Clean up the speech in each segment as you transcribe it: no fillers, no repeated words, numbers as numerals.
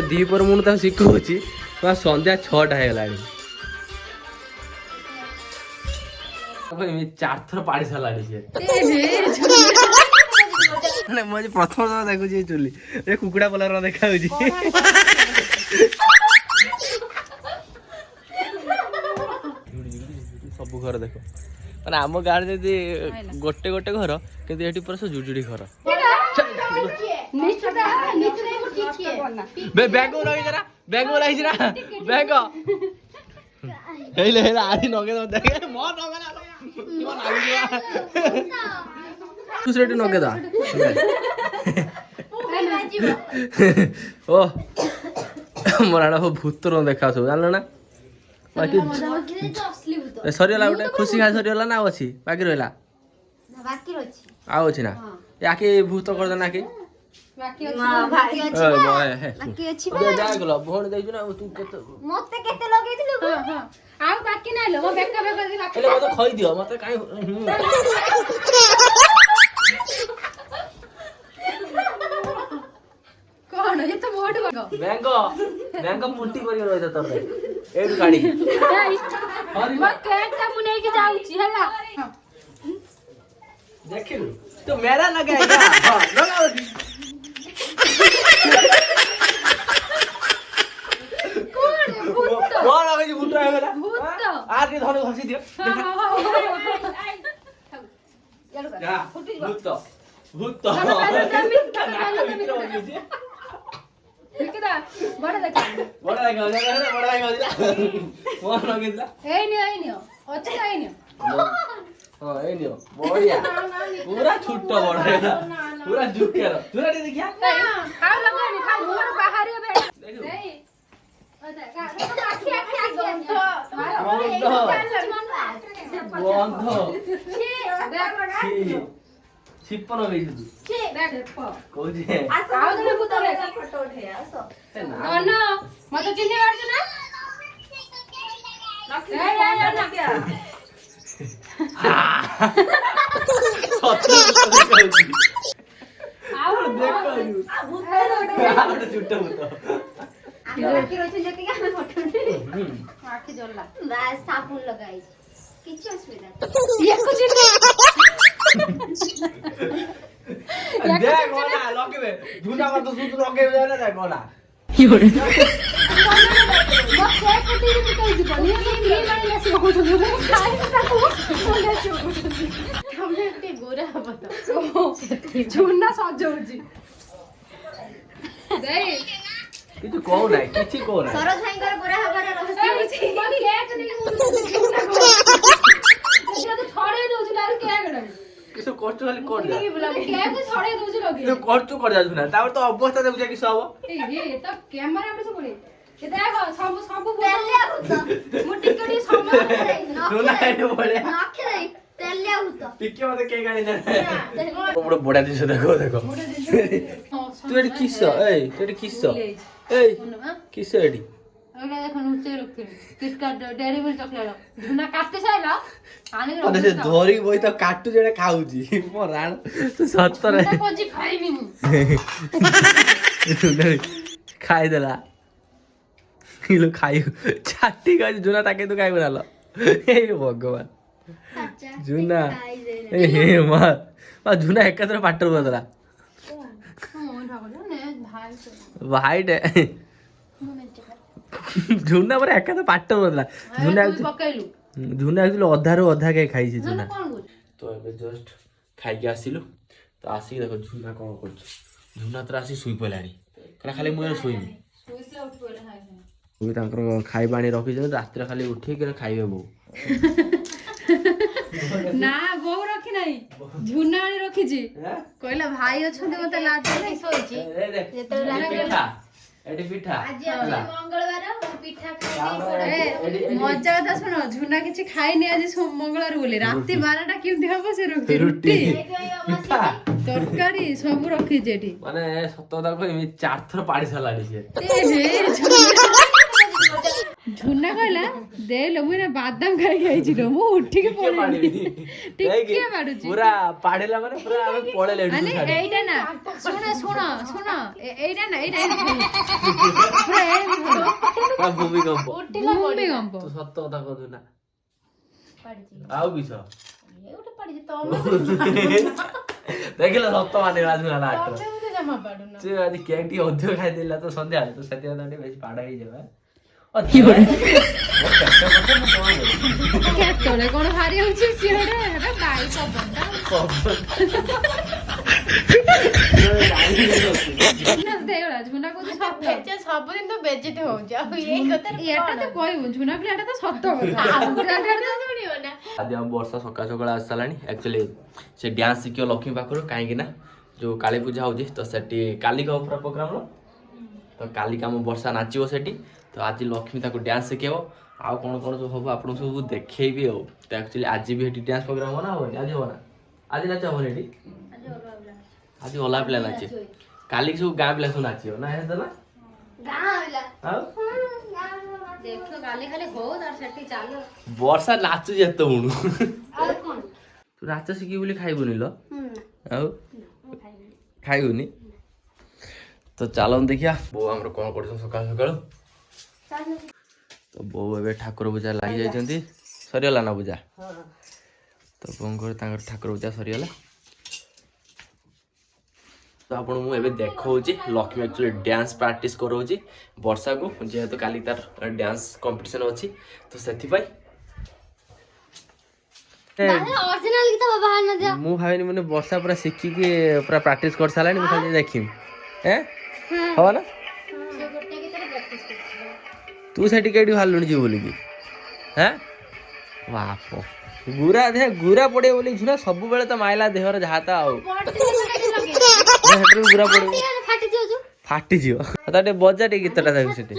दीपर मुझे शिखुची संध्या 6टा होगलानी 4 थर पाड़ी सारा मुझे प्रथम देखुची चुली कुकुड़ा पलर देखा सब घर देख मैंने आम गाँव जदि गोटे गोटे घर कि पूरा सब जुजुड़ी घर बैग लगी जरा बैग लगी जरा बैग हेले हेले आदि नगे देख मो नगे तू सेठी नगे दा ओ मोराडा भूतर देखा सब जानल ना बाकी सरीगला गोटे खुशी खा सरीगला ना अच्छी बाकी रहा अच्छी ना याके भूत कर ना कि भोट देइछु ना तू केते मते केते लगेइथिलु आ बाकी ना लो मो बेका बेका बाकी मते खई दियो मते काई कोन ये तो वोट बैंगो बैंगो मुंटी करी रहत तोर एडु गाड़ी मो केकटा मु नै के जाउ छी हला देखिलु तो मेरा लगाएगा हां लगाओ कौन आगे जी भूत है मेरा आज के धोने घसी दियो क्या भूत भूत देखदा बड़ा देखा बड़ा कौन लगे दा ए नियो अच्छा ए नियो हां ए नियो बढ़िया पूरा छुट्टा बड़ा है पूरा झुकेर पूरा देखिया खाओ लगा नहीं खाओ मोर बाहर है नहीं छिप्पन हो गई तू कौजे आओ जने भूत रे फोटो उठे आसो न मत चिन्ह काट ना ए ना क्या आओ देखो भूत छुट्टा भूत आखी रोचे जति का फोटो आखी जोरला बस साबुन लगाई किछ असुविधा ये कुछ देख ओना लगे झूठा मत सुत लगे ना देख ओना योरे मत के कुटी निकल जी बनी ये माने ना से हो जो खाई ताको बोले छो हमने ते गोरा बता झूना सजौजी दे किछु कहू नाही किछि कहू नाही सरोज भाईकर गोरा हबार रहस्य अछि बनी केक नहीं मुझे तो छड़े दोछु लार केक नाही किछु कष्ट खाली कोड दे केक छड़े दोछु लगे तो कष्ट कर जाछु ना तापर तो अवस्था देखु कि सब ए ये तो कैमरा में सब पड़े ए देख सब सब तेलिया भूत मु टिकडी समय नहीं बोले आखे नहीं तेलिया भूत टिके मते केक आनी दे बड़ा बड़ा दिन से देखो देखो तू एडी किस ए तू एडी किस ए किस एडी एला देखो नुचे रखे किसका डेयरी मिल्क चॉकलेट धुना काटते साइला आने रे से धोरी बोई तो काटू जेडा खाउजी मो राण तू सत्तर है कोजी खाइनी मु खाइ देला किलो खाइ छाटी का जुना ताके तो खाइ बनालो हे भगवान जुना ए मां मा जुना एकत्र पाटर बदला वाइट है झुना पर एका तो पाट बदला झुना पकाइलु झुना एक्चुअली अधा रो अधा के खाइ छी झुना तो एबे जस्ट खाइ के आसिलु तो आसी देखो झुना कोन करछ झुना तर आसी सुई पलानी करा खाली मुए सुईमी सुईला उठ पले खाइ ओइ तांकर खाइ पानी रखि जे रात रे खाली उठी के खाइबे बो ना बो रखि नाही झुना आनी रखि जी कहला भाई अछंते मते लाज नहीं सोइची जेते पिठा एडी पिठा आज मंगलवार पिठा खाइ मजा त सुनो झुना किछि खाइ नै आज मंगलवार बोले राती 12टा केमति हबो से रुटी तरकारी सब रखि जेठी माने सत्तदा को 4 थर पाड़ी सालाडी छे ए हे ଝୁନା କହିଲା ଦେଲ ମୁଁ ନା ବାଦାମ ଖାଇକି ଆଇଛି ର ମୁଁ ଉଠିକି ପଳେଇଲି ଟିକେ ମାଡୁଛି ପୁରା ପାଢିଲା ମାନେ ପୁରା ଆମେ ପଳେଇଲେ ମାନେ ଏଇଟା ନା ଶୁଣ ଶୁଣ ଶୁଣ ଏଇଟା ନା ଏଇଟା ପୁରା ଭୂମିକମ୍ପ ଭୂମିକମ୍ପ ତୁ ସତ କଥା କହୁଛୁ ନା ଆଉ କିସ ଦେଖିଲ ସତ ମାନେ ବାଜୁନା ନା ତୁ ଆଜି କେକ୍ ଟିକେ ଅଧିକ ଖାଇଦେଲା ତ ସନ୍ଧ୍ୟାବେଳେ ତ ସେଥିପାଇଁ ଟିକେ ବେଶୀ ପାଡ଼ ହେଇଯିବ କେତେବେଳେ କଣ ଭାରି ହଉଛି ସିଆଡେ ବାଇ ସବୁଦିନ ତ ବେଜିତ ହଉଛି ଆଉ ଏଇ କଥା ଏଟା ତ କହିବୁ ଝୁନା ପିଲାଟା ତ ସତ କଥା ଆଜି ଆମ ବର୍ଷା ସକାଳ ସକାଳ ଆସି ସାରିଲାଣି ଆକ୍ଚୁଆଲି ସେ ଡ୍ୟାନ୍ସ ଶିଖିବ ଲକ୍ଷ୍ମୀ ପାଖରୁ କାହିଁକି ନା ଯୋଉ କାଳୀ ପୂଜା ହଉଛି ତ ସେଠି କାଲିକା ପୁରା ପ୍ରୋଗ୍ରାମ ତ କାଲିକା ଆମ ବର୍ଷା ନାଚିବ ସେଠି ତ ଆଜି ଲକ୍ଷ୍ମୀ ତାକୁ ଡ୍ୟାନ୍ସ ଶିଖେଇବ ଆଉ କ'ଣ କ'ଣ ସବୁ ହବ ଆପଣଙ୍କୁ ସବୁ ଦେଖେଇବି ଆଉ ତ ଆକ୍ଚୁଆଲି ଆଜି ବି ଏଠି ଡ୍ୟାନ୍ସ ପ୍ରୋଗ୍ରାମ ହବ ନା ହବନି ଆଜି ହବ ନା ଆଜି ନାଚ ହବନି ଏଠି ଆଜି ଅଲଗା ପିଲା ନାଚେ କାଲିକି ସବୁ ଗାଁ ପିଲା ସବୁ ନାଚିବ ନା ହେତା ନା ବର୍ଷା ନାଚୁଛି ଏତେ ବେଳୁ ତୁ ନାଚ ଶିଖିବୁ ବୋଲି ଖାଇବୁନି ଲ ଆଉ ଖାଇବୁନି ତ ଚାଲନ୍ତୁ ଦେଖିଆ ବୋଉ ଆମର କ'ଣ କରୁଛନ୍ତି ସକାଳୁ ସକାଳୁ ତ ବୋଉ ଏବେ ଠାକୁର ପୂଜା ଲାଗି ଯାଇଛନ୍ତି ସରିଗଲା ନା ପୂଜା ତ ବୋଉଙ୍କର ତାଙ୍କର ଠାକୁର ପୂଜା ସରିଗଲା ତ ଆପଣ ମୁଁ ଏବେ ଦେଖଉଛି ଲକ୍ଷ୍ମୀ ଆକ୍ଚୁଆଲି ଡ୍ୟାନ୍ସ ପ୍ରାକ୍ଟିସ୍ କରଉଛି ବର୍ଷାକୁ ଯେହେତୁ କାଲି ତାର ଡ୍ୟାନ୍ସ କମ୍ପିଟିସନ୍ ଅଛି ତ ସେଥିପାଇଁ ମୁଁ ଭାବିନି ମାନେ ବର୍ଷା ପୁରା ଶିଖିକି ପୁରା ପ୍ରାକ୍ଟିସ୍ କରିସାରିଲାଣି ମୁଁ ଖାଲି ଦେଖିବି ହବ ନା ତୁ ସେଠି କେଠି ବାହାରିଲୁଣି ଯିବୁ ବୋଲିକି ବାପ ଗୁରା ଦେହ ଗୁରା ପଡିବ ବୋଲି ଝୁନା ସବୁବେଳେ ତ ମାଇଲା ଦେହର ଯାହା ତା ଆଉ ଗୁରା ପଡିବ ଫାଟିଯିବ ତା ଟିକେ ବଜା ଟିକେ ଗୀତଟା ଦେଖୁ ସେଠି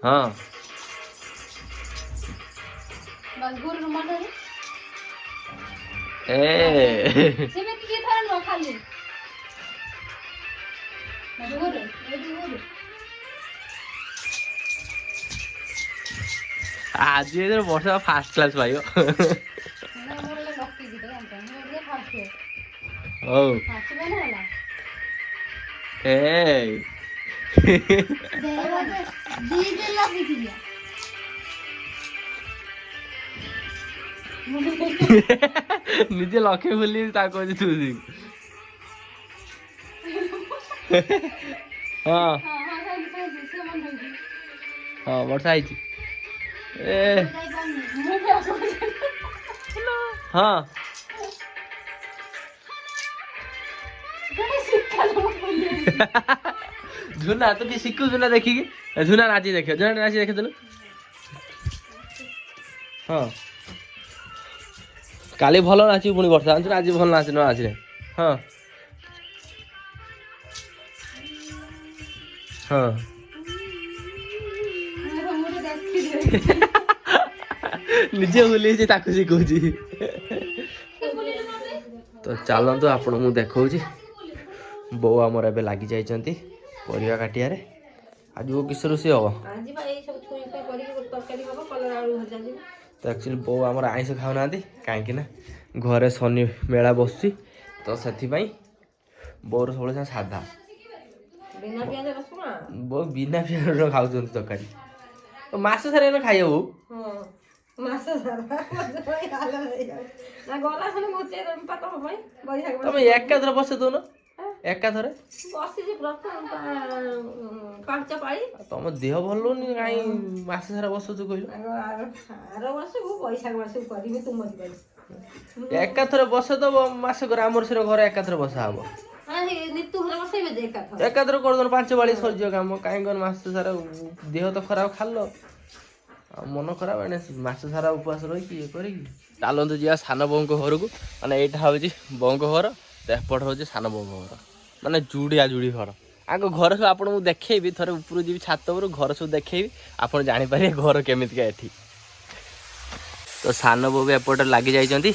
ହଁ ଆଜି ବର୍ଷା ଫାଷ୍ଟ କ୍ଲାସ୍ ପାଇବ ହଉ ନିଜେ ଲକ୍ଷ୍ମୀ ବୋଲି ତା କହୁଛି ତୁ ହଁ ହଁ ବର୍ଷା ହେଇଛି ହଁ ଝୁନା ତୁ ଟିକେ ଶିଖୁ ଝୁନା ଦେଖିକି ଝୁନା ନାଚି ଦେଖିବ ଝୁନା ନାଚି ଦେଖିଥିଲୁ ହଁ କାଲି ଭଲ ନାଚିବୁ ପୁଣି ବର୍ଷା ଜାଣିଛୁ ଆଜି ଭଲ ନାଚି ନ ଆସିଲେ ହଁ ହଁ ନିଜେ ବୁଲେଇଛି ତାକୁ ଶିଖଉଛି ତ ଚାଲନ୍ତୁ ଆପଣ ମୁଁ ଦେଖଉଛି ବୋଉ ଆମର ଏବେ ଲାଗି ଯାଇଛନ୍ତି ପରିବା କାଟିବାରେ ଆଜି ବୋଉ କିସ ରୋଷେଇ ହବ ତ ଆକ୍ଚୁଆଲି ବୋଉ ଆମର ଆଇଁଷ ଖାଉନାହାନ୍ତି କାହିଁକି ନା ଘରେ ଶନି ମେଳା ବସୁଛି ତ ସେଥିପାଇଁ ବୋଉର ସବୁବେଳେ ସାଧା ବୋଉ ବିନା ପିଆଜ ରସୁଣ ଖାଉଛନ୍ତି ତରକାରୀ ମାସ ସାରା ଏବେ ଖାଇବ ତମେ ଏକାଥରେ ବସେଇ ଦଉନ ଏକାଥରେ ତମ ଦେହ ଭଲ ହଉନି କାହିଁ ମାସ ସାରା ବସୁଛୁ କହିଲ ଏକାଥରେ ବସେଇ ଦବ ମାସକରେ ଆମର ସେର ଘରେ ଏକାଥରେ ବସା ହବ ଏକାଥରେ କରିଦବ 5 ବାଳି ସରିଯିବ କାମ କାହିଁ କଣ ମାସ ସାରା ଦେହ ତ ଖରାପ ଖାଲ ଆଉ ମନ ଖରାପ ଏଣେ ମାସ ସାରା ଉପବାସ ରହିକି ଇଏ କରିକି ଚାଲନ୍ତୁ ଯିବା ସାନ ବୋଉଙ୍କ ଘରକୁ ମାନେ ଏଇଟା ହେଉଛି ବୋଉଙ୍କ ଘର ଏପଟ ହେଉଛି ସାନ ବୋଉଙ୍କ ଘର ମାନେ ଯୁଡ଼ିଆ ଯୁଡ଼ି ଘର ଆଗ ଘର ସବୁ ଆପଣଙ୍କୁ ଦେଖେଇବି ଥରେ ଉପରୁ ଯିବି ଛାତ ଉପରୁ ଘର ସବୁ ଦେଖେଇବି ଆପଣ ଜାଣିପାରିବେ ଘର କେମିତିକା ଏଠି ତ ସାନ ବୋଉ ବି ଏପଟେ ଲାଗି ଯାଇଛନ୍ତି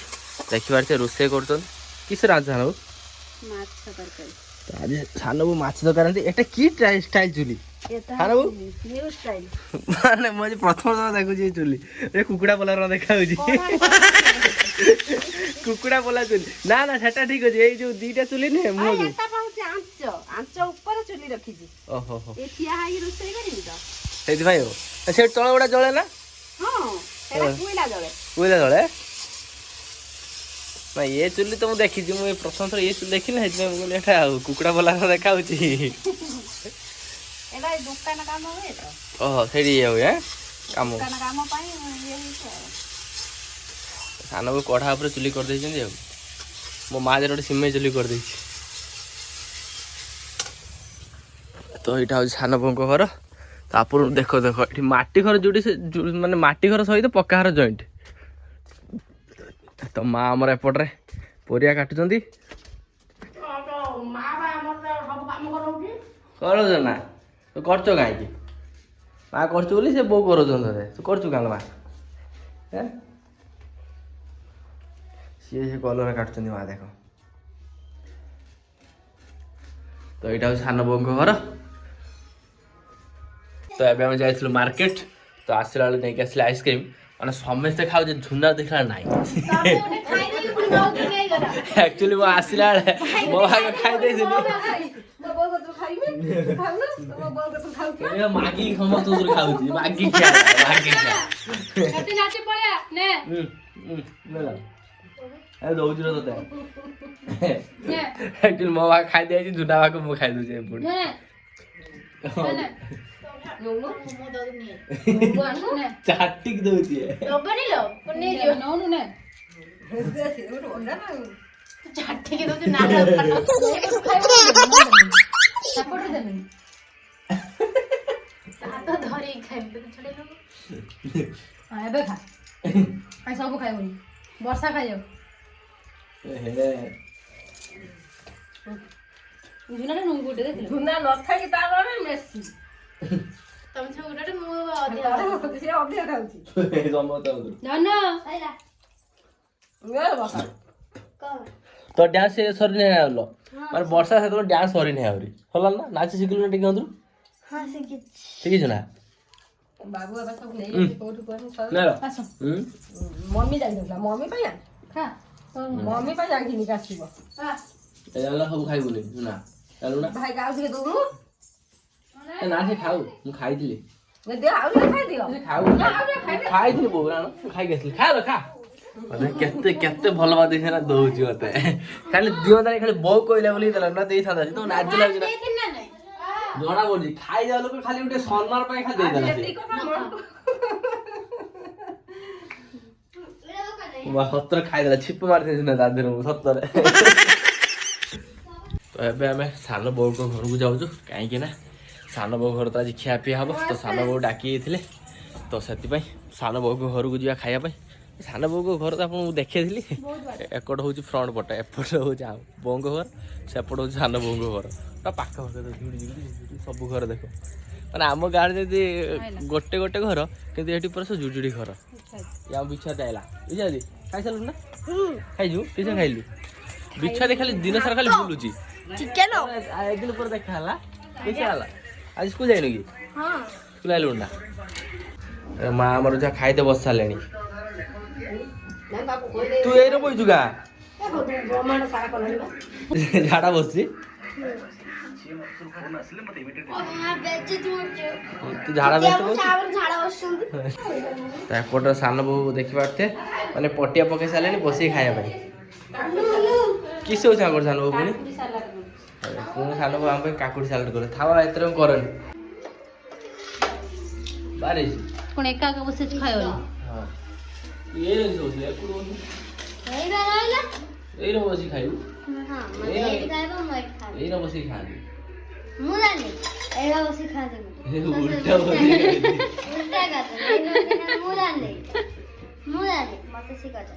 ଦେଖିପାରୁଛେ ରୋଷେଇ କରୁଛନ୍ତି କିସ ରାନ୍ଧ ସାନ ବୋଉ ଆଜି ସାନ ବୋଉ ମାଛ ତରକାରୀ ଏଟା କି ଷ୍ଟାଇଲ ଚୁଲି ସାନ ବୋଉ ମାନେ ମୁଁ ଆଜି ପ୍ରଥମ ଥର ଦେଖୁଛି ଏ ଚୁଲି ଏ କୁକୁଡ଼ା ପୋଲାର ଦେଖା ହଉଛି କୁକୁଡ଼ା ପୋଲା ଚୁଲି ନା ନା ସେଟା ଠିକ ଅଛି ଏଇ ଯୋଉ ଦିଟା ଚୁଲି ନୁହେଁ ମୁଁ ଆଞ୍ଚ ଉପରେ ଚୁଲି ରଖିଛି ଓହୋ ହୋ ଏ ଠିଆ ହେଇକି ରୋଷେଇ କରିବି ତ ସେଇଥିପାଇଁ ଆଉ ସେ ତଳ ଗୁଡା ଜଳେ ନା ହଁ ସେଟା କୋଇଲା ଜଳେ କୋଇଲା ଜଳେ ନା ଏ ଚୁଲି ତ ମୁଁ ଦେଖିଛି ମୁଁ ପ୍ରଥମ ଥର ଏ ଚୁଲି ଦେଖିନି ସେଇଥିପାଇଁ ମୁଁ କହିଲି ଏଟା ଆଉ କୁକୁଡ଼ା ପୋଲାର ଦେଖା ହଉଛି ଏଟା ଦୋକାନ କାମ ହୁଏ ତ ଓହୋ ସେଇଠି ଇଏ ହୁଏ କାମ ଦୋକାନ କାମ ପାଇଁ ଇଏ ହେଇଛି ଆଉ ସାନ ବୋଉ କଢ଼ା ଉପରେ ଚୁଲି କରିଦେଇଛନ୍ତି ଆଉ ମୋ ମା ଯେନ୍ ଗୋଟେ ସିମେଇ ଚୁଲି କରିଦେଇଛି ତ ଏଇଟା ହଉଛି ସାନ ବୋଉଙ୍କ ଘର ତ ଆପଣ ଦେଖ ଏଠି ମାଟି ଘର ଯୋଉଠି ସେ ମାନେ ମାଟି ଘର ସହିତ ପକ୍କା ଘର ଜଏଣ୍ଟ ତ ମା ଆମର ଏପଟରେ ପରିବା କାଟୁଛନ୍ତି କରୁଛ ନା ତୁ କରୁଛ କାହିଁକି ମା କରୁଛୁ ବୋଲି ସେ ବୋଉ କରୁଛନ୍ତି ତୁ କରୁଛୁ କାହିଁକି ମା ସିଏ ସେ କଲରା କାଟୁଛନ୍ତି ମା ଦେଖ ତ ଏଇଟା ହଉଛି ସାନ ବୋଉଙ୍କ ଘର ତ ଏବେ ଆମେ ଯାଇଥିଲୁ ମାର୍କେଟ ତ ଆସିଲା ବେଳେ ନେଇକି ଆସିଲେ ଆଇସ୍କ୍ରିମ୍ ମାନେ ସମସ୍ତେ ଖାଉଛେ ଝୁନା ଦେଖିଲା ନାହିଁ ଆକ୍ଚୁଆଲି ମୁଁ ଆସିଲା ବେଳେ ମୋ ଭାଗ ଖାଇ ଦେଇଥିଲି ମାଗି ସମସ୍ତଙ୍କୁ ଖାଉଛି ମାଗି ଦଉଛି ତତେ ଆକ୍ଚୁଆଲି ମୋ ଭାଗ ଖାଇ ଦେଇଛି ଝୁନା ଭାଗ ମୁଁ ଖାଇ ଦଉଛି ଏପଟେ ଚାଟିକି ଦଉଛି ଚାଟିକି ଦଉଛୁ ନା ଧରିକି ଖାଇବି ଏବେ ଖା ସବୁ ଖାଇବନି ବର୍ଷା ଖାଇଯାଉ ଝୁନା ନଥାଇକି ତାର ବେଶୀ ତମେ ସବୁ ଗୋଟେ ମୁଁ ଅଧିକ ଖାଉଛି ତ ଡ୍ୟାନ୍ସ ସରି ନାହିଁ ଆଉଲ ମାନେ ବର୍ଷା ସେତେବେଳେ ଡ୍ୟାନ୍ସ ସରି ନାହିଁ ଆହୁରି ହେଲା ନା ନାଚ ଶିଖିଲୁ ନା ଟିକେ ଅନ୍ତରୁ ଶିଖିଛୁ ନା ବାବୁ ଏବେ ସବୁ ନେଇଯାଉଛି କୋଉଠୁ ମମି ଯାଇଥିଲା ମମି ପାଇଁ ମମି ପାଇଁ ଯାଇଥିଲି ଆସିବ ସବୁ ଖାଇବୁନି ନା ଚାଲୁ ନା ଭାଇ ଆଉ ଟିକେ ଦଉନୁ ନା ସେ ଖାଉ ମୁଁ ଖାଇଥିଲି ଆଉ ଟିକେ ଖାଇଦିଅ ଖାଇଥିଲି ବୋଉ ମୁଁ ଖାଇକି ଆସିଲି ଖାଇଲ ଖା କେତେ କେତେ ଭଲ ବାଦ ନା ଦଉଛି ମତେ ଖାଲି ଦିଅନ୍ତା ଖାଲି ବୋଉ କହିଲା ବୋଲି ଦେଲା ନା ଦେଇଥାନ୍ତା ତ ନାଜ ଲାଗୁଛି ନା ଜଣା ପଡୁଛି ଖାଇଦେବା ଲୋକ ଖାଲି ଗୋଟେ ସମ୍ମାନ ପାଇଁ ଖାଲି ଦେଇଦେଲା ସତରେ ଖାଇଦେଲା ଛିପ ମାରିଦେଇଛି ନା ତା ଦେହରେ ମୁଁ ସତରେ ତ ଏବେ ଆମେ ସାନ ବୋଉଙ୍କ ଘରକୁ ଯାଉଛୁ କାହିଁକି ନା ସାନ ବୋଉ ଘର ତ ଆଜି ଖିଆ ପିଆ ହବ ତ ସାନ ବୋଉ ଡାକି ଦେଇଥିଲେ ତ ସେଥିପାଇଁ ସାନ ବୋଉଙ୍କ ଘରକୁ ଯିବା ଖାଇବା ପାଇଁ ସାନ ବୋଉଙ୍କ ଘର ତ ଆପଣଙ୍କୁ ଦେଖେଇଥିଲି ଏପଟ ହେଉଛି ଫ୍ରଣ୍ଟ ପଟ ଏପଟ ହେଉଛି ବୋଉଙ୍କ ଘର ସେପଟ ହେଉଛି ସାନ ବୋଉଙ୍କ ଘର ତା ପାଖ ସବୁ ଘର ଦେଖ ମାନେ ଆମ ଗାଁରେ ଯଦି ଗୋଟେ ଗୋଟେ ଘର କିନ୍ତୁ ଏଠି ପୁରା ସବୁ ଜୁଡୁଡି ଘର ଆମ ବିଛୁଆତେ ଆଇଲା ବୁଝିଲି ଖାଇସାରିଲୁ ନା ଖାଇଛୁ କିସ ଖାଇଲୁ ବିଛୁଆତେ ଖାଲି ଦିନ ସାରା ଖାଲି ବୁଲୁଛି ଦିନ ପରେ ଦେଖା ହେଲା କିସ ହେଲା ଆଜି ସ୍କୁଲ ଯାଇନୁ କି ସ୍କୁଲ ଆଇଲୁ ନା ମା ଆମର ଯାହା ଖାଇତେ ବସି ସାରିଲେଣି ତୁ ଏଇରେ ବଇଛୁ ଗା ଝାଡା ବସିଛି ତୁ ଝାଡା ଏପଟର ସାନ ବୋଉ ଦେଖିପାରୁଥେ ମାନେ ପଟିଆ ପକେଇ ସାରିଲେଣି ବସିକି ଖାଇବା ପାଇଁ କିସ ହଉଛି ଆମର ସାନ ବୋଉ ପୁଣି ପୁଣି ସାନ ବୋଉ ଆମ ପାଇଁ କାକୁଡି ସାଲାଡ କରେ ଥାଉ ଏଥିରେ କରନି ବାହାରେ ପୁଣି ଏକା ଏକା ବସିଛି ଖାଇବନି ଏଇରେ ବସିକି ଖାଇବୁ ଏଇରେ ବସିକି ଖାଆନ୍ତି ମୁଁ ଜାଣିନି ଏଇଟା ବସିକି ଖାଆନ୍ତି ମୁଁ ଜାଣିନି ମତେ ଶିଖାଛ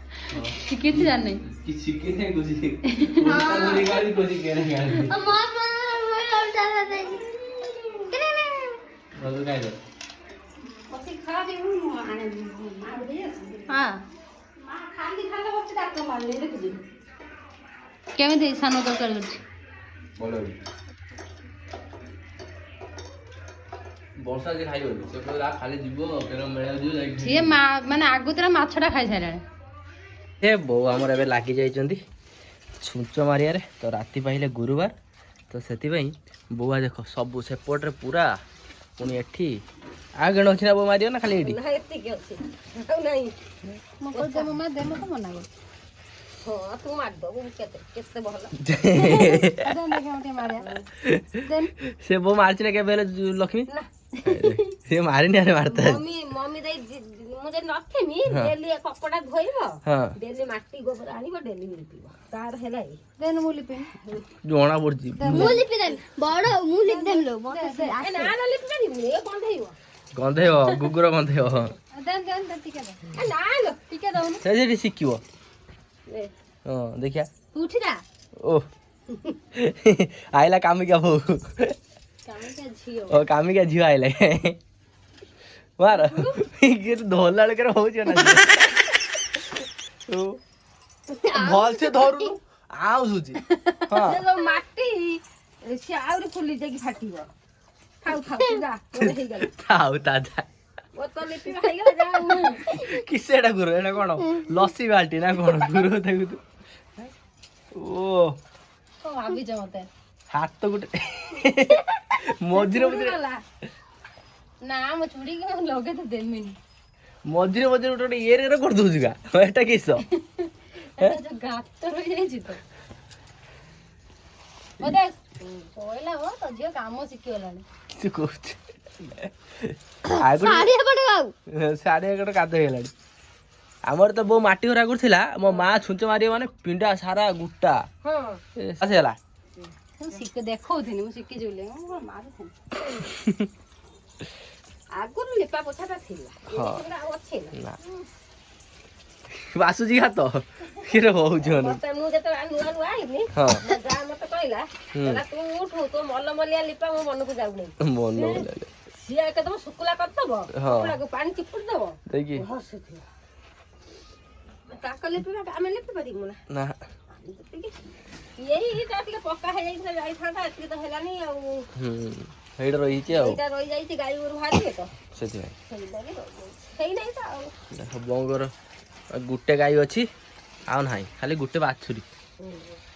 କିଛି ଜାଣିନି କେମିତି ସାନ ତରକାରୀ କରୁଛି ବର୍ଷା ଯେ ଖାଇବନି ସେ କହିଲା ଖାଲି ଯିବ କେନ ମେଳା ଯିବ ଯାଇକି ସିଏ ମାନେ ଆଗୁତୁରା ମାଛଟା ଖାଇସାରିଲାଣି। ଏ ବୋଉ ଆମର ଏବେ ଲାଗି ଯାଇଛନ୍ତି ଛୁଞ୍ଚ ମାରିବାରେ। ତ ରାତି ପାଇଲେ ଗୁରୁବାର ତ ସେଥିପାଇଁ ବୋଉ ଦେଖ ସବୁ ସେପଟରେ ପୁରା ପୁଣି ଏଠି ଆଉ କେଣ ଅଛି ନା ବୋଉ ମାରିବ ନା ଖାଲି ଏଠି? ଏତିକି ଅଛି ଆଉ ନାହିଁ। ମୁଁ କହୁଛି ମାମା ଦେ ମତେ ମନା କରୁଛି। ହଁ ତୁ ମାରିଦବୁ କେତେ କେତେ ଭଲ। ସେ ବୋଉ ମାରିଛି ନା କେବେ ହେଲେ ଲକ୍ଷ୍ମୀ? ନା ସେ ମାରିନି ଆରେ ମାରତା ମମି ଦେଇ ମୁଁ ଯଦି ନଥିମି ଡେଲି କପଡା ଧୋଇବ ଡେଲି ମାଟି ଗୋବର ଆଣିବ ଡେଲି ଲିପିବ ତାର ହେଲା ମୁଁ ଲିପିନି ଜଣା ପଡୁଛି। ମୁଁ ଲିପିଦେବି ବଡ ମୁଁ ଲିପିଦେବି ଲୋ ନା ଲିପିପାରିବୁ ଏ ଗନ୍ଧେଇବ ଗନ୍ଧେଇବ ଗୁଗୁର ଗନ୍ଧେଇବ। ଟିକେ ଦଉନୁ ସେଠି ଶିଖିବ। ହଁ ଦେଖିଆ ଉଠିରା ଓ ଆଇଲା କାମିକା ବୋଉ କାମିକା ଝିଅ ଆଇଲା ମାର ଧୋଲା ବେଳକେ ହଉଛି ନା ଭଲସେ ଧରୁନୁ ଆଉସୁଛି ମାଟି ସେ ଆହୁରି ଫୁଲି ଯାଇକି ଫାଟିବ। ଥାଉ ତାଜା କିସ ଏଟା ଗୁରୁ ଏଟା କଣ ଲସି ବାଲ୍ଟି ନା କଣ ଗୁରୁ ତାକୁ ଓ ଭାବିଛ ମତେ ହାତ ଗୋଟେ ମଝିରେ ମଝିରେ ନା ମୋ ଚୁଡ଼ିକି ମୁଁ ଲଗେଇ ତ ଦେମିନି ମଝିରେ ମଝିରେ ଗୋଟେ ଇଏରେ କରିଦଉଛି ଗା ଏଟା କିସ ଯୋଉ ଗାତ ରହିଯାଇଛି ତ ବୋଧେ କହିଲା ମୋ ତ ଝିଅ କାମ ଶିଖିଗଲାଣି। ସେ କହୁଛି ଶାଢୀ ଗୋଟେ କାଦ ହେଇଗଲାଣି। ଆମର ତ ବୋଉ ମାଟି ଘର ଆଗରୁ ଥିଲା ମୋ ମା ଛୁଞ୍ଚ ମାରିବ ମାନେ ପିଣ୍ଡା ସାରା ଗୁଟା ଆସିଗଲା। ଦେଖଉଥିଲି ମୁଁ ଶିଖିଛି ବୋଲି ଆଗରୁ ଲିପା ପୋଛାଟା ଥିଲା ଆଉ ଅଛି ନା ବାସୁଛି ହାତ କିରେ ହଉଛି ମୁଁ ଯେତେବେଳେ ନୂଆ ନୂଆ ଆଇଲି ଯା ମତେ କହିଲା ତୁ ଉଠୁ ତୋ ମଲମଲିଆ ଲିପା ମୋ ମନକୁ ଯାଉନି ସିଏ ଏକଦମ ଶୁକୁଲା କରିଦବ ପାଣି ଚିପୁଡି ଦବ ହସୁଥିବ ତାଙ୍କ ଲିପିବା ଆମେ ଲିପି ପାରିବୁ ନା ଏଇଟା ଟିକେ ପକ୍କା ହେଇଯାଇଥିଲା ଯାଇଥାନ୍ତା ଏତିକି ତ ହେଲାନି ଆଉ ସେଇଟା ରହିଯାଇଛି ଆଉ ଏଇଟା ରହିଯାଇଛି ଗାଈ ଗୋରୁ ବାହାରିବେ ତ ସେଥିପାଇଁ ହେଇନାହିଁ ତ ଆଉ ବୋଉଙ୍କର ଗୋଟେ ଗାଈ ଅଛି ଆଉ ନାହିଁ ଖାଲି ଗୋଟେ ବାଛୁରୀ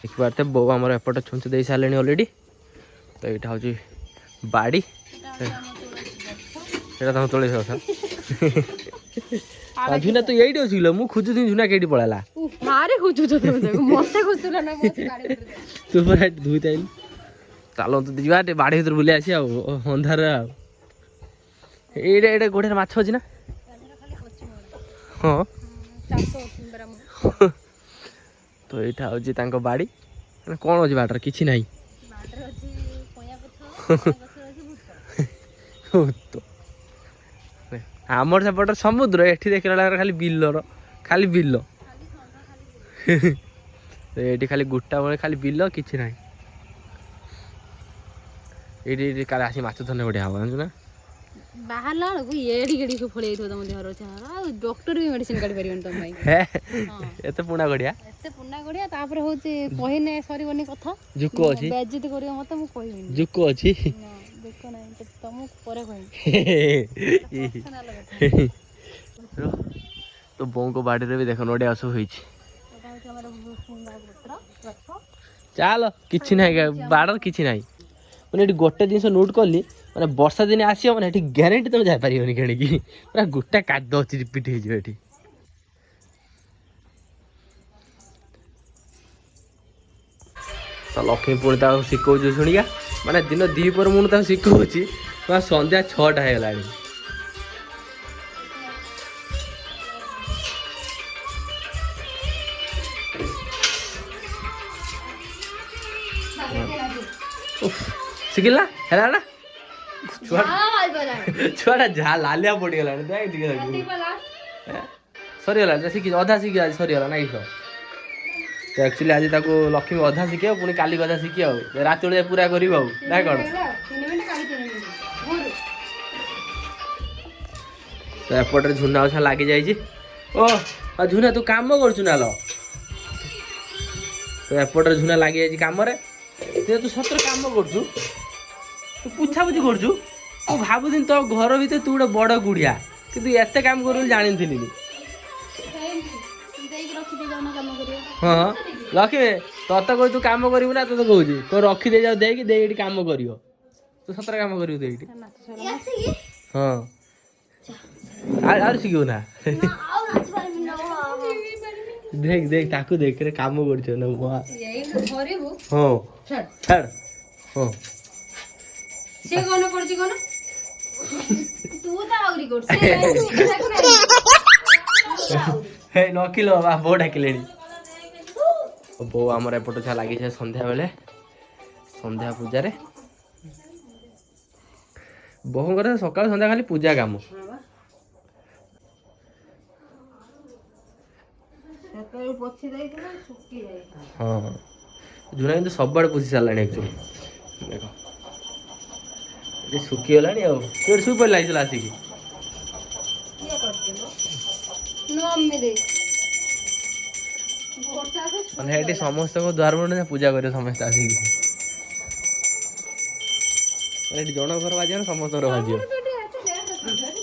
ଦେଖିପାରୁତେ ବୋଉ ଆମର ଏପଟେ ଛୁଞ୍ଚ ଦେଇ ସାରିଲେଣି ଅଲରେଡି। ତ ଏଇଟା ହଉଛି ବାଡ଼ି ସେଇଟା ତମ ତୋଳି କଥା ଝୁନା ତୁ ଏଇଠି ଅଛି କିଲୋ ମୁଁ ଖୋଜୁଥିଲି ଝୁନା କେଇଠି ପଳେଇଲା ଭାରି ଖୋଜୁଛ ମତେ ଖୋଜୁଥିଲା ନା ତୁ ପୁରା ଧୁଇ ତାଇଲୁ ଚାଲନ୍ତୁ ଯିବା ଟିକେ ବାଡ଼ି ଭିତରେ ବୁଲି ଆସିବା ଆଉ ଅନ୍ଧାର ଆଉ ଏଇଟା ଏଇଟା ଗୋଟେରେ ମାଛ ଅଛି ନା ହଁ ତ ଏଇଟା ହଉଛି ତାଙ୍କ ବାଡ଼ି କଣ ଅଛି ବାଟରେ କିଛି ନାହିଁ ଆମର ସେପଟେ ସମୁଦ୍ର ଏଠି ଦେଖିଲା ବେଳକୁ ଖାଲି ବିଲ ଏଠି ଖାଲି ଗୋଟା ବେଳେ ଖାଲି ବିଲ କିଛି ନାହିଁ। ଏଇଠି କାଲି ଆସି ମାଛ ଧରିଲେ ବଢିଆ ହବ ଜାଣିଛୁ ନା ବାହାରିଲା ବେଳକୁ ଏଡି ଗେଡି ସବୁ ଫଳି ଯାଇଥିବ ତମ ଦେହର ଆଉ ଡକ୍ଟର ବି ମେଡିସିନ କାଢି ପାରିବନି ତମ ପାଇଁ ଏତେ ପୁଣା ଗଡିଆ ତାପରେ ହଉଛି କହିନେ ସରିବନି କଥା ଜୁକ ଅଛି ବେଜିତ କରିବ ମତେ ମୁଁ କହିବିନି ଜୁକ ଅଛି ଦୁଃଖ ନାହିଁ ତମକୁ ପରେ କହିବି ତ ବୋଉଙ୍କ ବାଡିରେ ବି ଦେଖ ନଡିଆ ସବୁ ହେଇଛି ଚାଲ କିଛି ନାହିଁ ବାଡର କିଛି ନାହିଁ ମାନେ ଏଠି ଗୋଟେ ଜିନିଷ ନୋଟ୍ କଲି ମାନେ ବର୍ଷା ଦିନେ ଆସିବ ମାନେ ଏଠି ଗ୍ୟାରେଣ୍ଟି ତମେ ଯାଇପାରିବନି କିଣିକି ପୁରା ଗୋଟା କାଦ ଅଛି ରିପିଟ୍ ହେଇଯିବ ଏଠି ତ ଲକ୍ଷ୍ମୀ ପୁଣି ତାକୁ ଶିଖଉଛି ଶୁଣିକା ମାନେ ଦିନ ଦ୍ୱିପହର ମୁଁ ତାକୁ ଶିଖଉଛି ସନ୍ଧ୍ୟା 6ଟା ହେଇଗଲାଣି ଶିଖିଲା ହେଲା ନା ଛୁଆଟା ଯାହା ଲାଲିଆ ପଡିଗଲାଣି ଦେଖ ଟିକେ ସରିଗଲା ଶିଖିଛି ଅଧା ଶିଖି ଆଜି ସରିଗଲା ନାଇଁ ତ ଆକ୍ଚୁଆଲି ଆଜି ତାକୁ ଲକ୍ଷ୍ମୀ ଅଧା ଶିଖିବ ପୁଣି କାଲି ଅଧା ଶିଖି ଆଉ ରାତି ବେଳେ ପୁରା କରିବ ଆଉ ନା କଣ ତ ଏପଟରେ ଝୁନା ଗଛ ଲାଗି ଯାଇଛି ଓ ଝୁନା ତୁ କାମ କରୁଛୁ ନା ଲ ତ ଏପଟରେ ଝୁନା ଲାଗି ଯାଇଛି କାମରେ ତୁ ସତରେ କାମ କରୁଛୁ ତୁ ପୁଛାପୁଛି କରୁଛୁ ମୁଁ ଭାବୁଥିଲି ତୋ ଘର ଭିତରେ ତୁ ଗୋଟେ ବଡ଼ ଗୁଡ଼ିଆ କିନ୍ତୁ ଏତେ କାମ କରିବୁ ବୋଲି ଜାଣିଥିଲି। ହଁ ଲକ୍ଷ୍ମୀ ତତେ କହୁଛି ତୁ କାମ କରିବୁ ନା ତତେ କହୁଛି ତୁ ରଖିଦେଇ ଯାଉ ଦେଇକି ଦେଇ ଏଇଠି କାମ କରିବ ତୁ ସତରେ କାମ କରିବୁ ତୁ ଏଇଠି। ହଁ ଆହୁରି ଶିଖିବୁ ନା ଦେଖ ଦେଖ ତାକୁ ଦେଖ କାମ କରୁଛ ନା ହଁ ଛାଡ଼ ହଁ ସେ କଣ କରୁଛି କଣ ତୁ ତ ଆହୁରି କରୁଛୁ ନକିଲ ବା ବୋଉ ଡାକିଲେଣି। ବୋଉ ଆମର ଏପଟ ଛୁଆ ଲାଗିছে ସନ୍ଧ୍ୟା ବେଳେ ସନ୍ଧ୍ୟା ପୂଜାରେ ବୋଉଙ୍କର ସକାଳୁ ସନ୍ଧ୍ୟା ଖାଲି ପୂଜା କାମ। ହଁ ଝୁଣା କିନ୍ତୁ ସବୁଆଡ଼େ ପୋଛି ସାରିଲାଣି ଆକ୍ଚୁଆଲି ଦେଖ ଶୁଖିଗଲାଣି ଆଉ ତୁ ଏଠି ଶୋଇ ପଡ଼ିଲା ହେଇଥିଲା ଆସିକି। ମାନେ ଏଠି ସମସ୍ତଙ୍କ ଦ୍ୱାର ମୁହଁରେ ପୂଜା କରିବ ସମସ୍ତେ ଆସିକି। ଏଠି ଜଣ ଘର ବାଜିବ ନା ସମସ୍ତଙ୍କର ବାଜିବ।